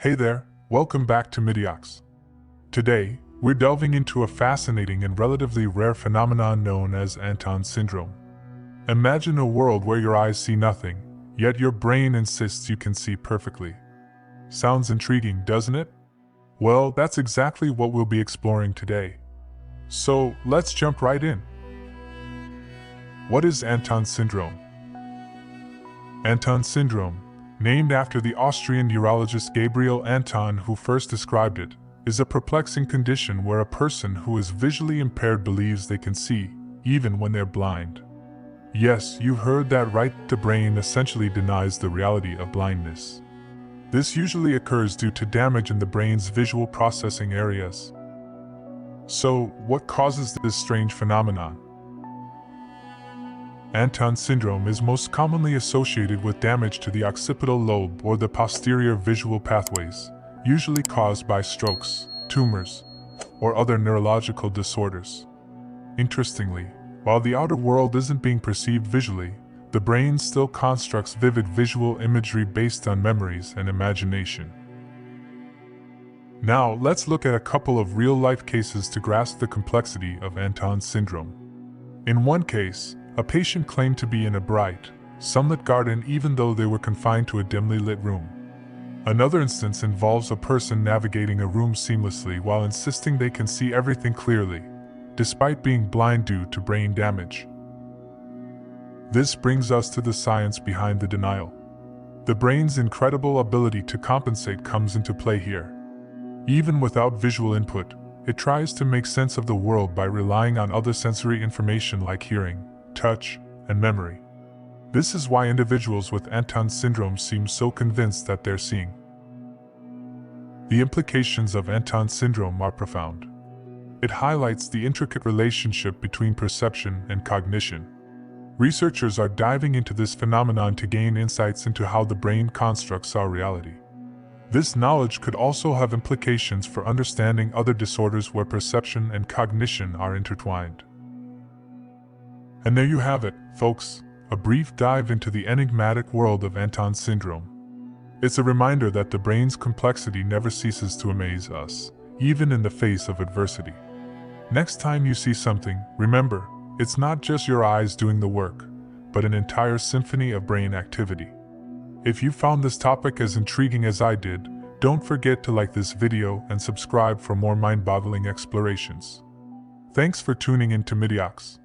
Hey there, welcome back to Midiox. Today, we're delving into a fascinating and relatively rare phenomenon known as Anton Syndrome. Imagine a world where your eyes see nothing, yet your brain insists you can see perfectly. Sounds intriguing, doesn't it? Well, that's exactly what we'll be exploring today. So, let's jump right in. What is Anton Syndrome? Anton Syndrome, named after the Austrian neurologist Gabriel Anton who first described it, is a perplexing condition where a person who is visually impaired believes they can see, even when they're blind. Yes, you heard that right, the brain essentially denies the reality of blindness. This usually occurs due to damage in the brain's visual processing areas. So, what causes this strange phenomenon? Anton syndrome is most commonly associated with damage to the occipital lobe or the posterior visual pathways, usually caused by strokes, tumors, or other neurological disorders. Interestingly, while the outer world isn't being perceived visually, the brain still constructs vivid visual imagery based on memories and imagination. Now, let's look at a couple of real-life cases to grasp the complexity of Anton syndrome. In one case, a patient claimed to be in a bright, sunlit garden even though they were confined to a dimly lit room. Another instance involves a person navigating a room seamlessly while insisting they can see everything clearly, despite being blind due to brain damage. This brings us to the science behind the denial. The brain's incredible ability to compensate comes into play here. Even without visual input, it tries to make sense of the world by relying on other sensory information like hearing, touch, and memory. This is why individuals with Anton syndrome seem so convinced that they're seeing. The implications of Anton syndrome are profound. It highlights the intricate relationship between perception and cognition. Researchers are diving into this phenomenon to gain insights into how the brain constructs our reality. This knowledge could also have implications for understanding other disorders where perception and cognition are intertwined. And there you have it, folks, a brief dive into the enigmatic world of Anton syndrome. It's a reminder that the brain's complexity never ceases to amaze us, even in the face of adversity. Next time you see something, remember, it's not just your eyes doing the work, but an entire symphony of brain activity. If you found this topic as intriguing as I did, don't forget to like this video and subscribe for more mind-boggling explorations. Thanks for tuning in to Midiox.